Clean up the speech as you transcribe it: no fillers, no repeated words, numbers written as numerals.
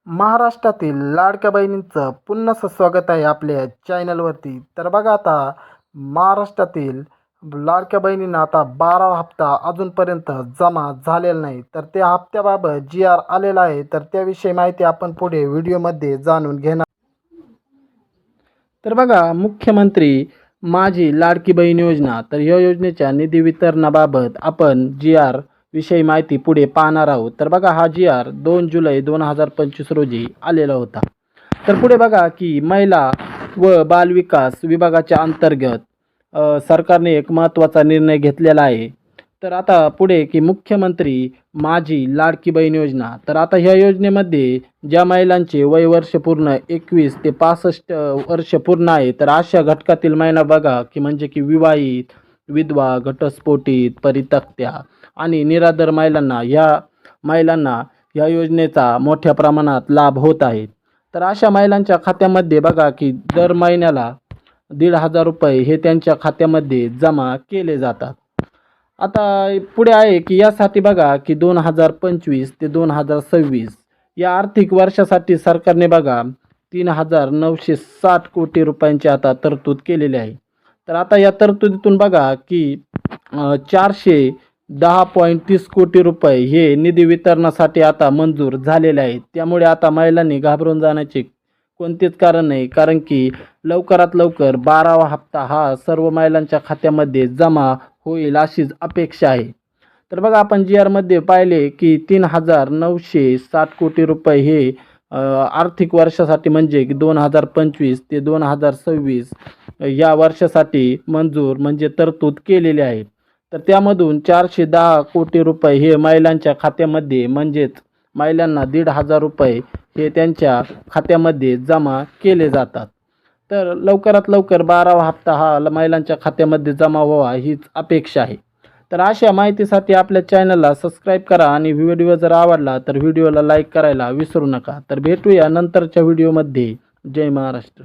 महाराष्ट्रातील लाडक्या बहिणींचं पुन्हा स्वागत आहे आपल्या चॅनलवरती. तर बघा, आता महाराष्ट्रातील लाडक्या बहिणींना आता 12वा हप्ता अजूनपर्यंत जमा झालेला नाही. तर त्या हप्त्याबाबत GR आलेला आहे. तर त्याविषयी माहिती आपण पुढे व्हिडिओमध्ये जाणून घेणार. तर बघा, मुख्यमंत्री माझी लाडकी बहीण योजना, तर या योजनेच्या निधी वितरणाबाबत आपण GR विषयी माहिती पुढे पाहणार आहोत. तर बघा, हा GR 2 जुलै 2025 रोजी आलेला होता. तर पुढे बघा की महिला व बालविकास विभागाच्या अंतर्गत सरकारने एक महत्त्वाचा निर्णय घेतलेला आहे. तर आता पुढे की मुख्यमंत्री माझी लाडकी बहीण योजना, तर आता ह्या योजनेमध्ये ज्या महिलांचे वय वर्ष पूर्ण 21 ते 65 वर्ष पूर्ण आहे, तर अशा घटकातील महिला बघा की म्हणजे की विवाहित, विधवा, घटस्फोटित, परित्यक्त्या आणि निराधार महिलांना या योजनेचा मोठ्या प्रमाणात लाभ होत आहे. तर अशा महिलांच्या खात्यामध्ये बघा की दर महिन्याला 1,500 रुपये हे त्यांच्या खात्यामध्ये जमा केले जातात. आता पुढे आहे की यासाठी बघा की 2025 ते 2026 या आर्थिक वर्षासाठी सरकारने बघा 3,960 कोटी रुपयांची आता तरतूद केलेली आहे. तर आता या तरतुदीतून बघा की 410.30 कोटी रुपये हे निधी वितरणासाठी आता मंजूर झालेले आहेत. त्यामुळे आता महिलांनी घाबरून जाण्याचे कोणतेच कारण नाही, कारण की लवकरात लवकर 12वा हप्ता हा सर्व महिलांच्या खात्यामध्ये जमा होईल अशीच अपेक्षा आहे. तर बघा, आपण GR मध्ये पाहिले की 3,960 कोटी रुपये हे आर्थिक वर्षासाठी म्हणजे की 2025 ते 2026 या वर्षासाठी मंजूर म्हणजे तरतूद केलेली आहे. तर त्यामधून 410 कोटी रुपये हे महिलांच्या खात्यामध्ये म्हणजेच महिलांना 1,500 रुपये हे त्यांच्या खात्यामध्ये जमा केले जातात. तर लवकरात लवकर 12वा हप्ता हा महिलांच्या खात्यामध्ये जमा व्हावा हीच अपेक्षा आहे. तर अशा माहितीसाठी आपल्या चॅनलला सबस्क्राईब करा आणि व्हिडिओ जर आवडला तर व्हिडिओला लाईक करायला विसरू नका. तर भेटूया नंतरच्या व्हिडिओमध्ये. जय महाराष्ट्र.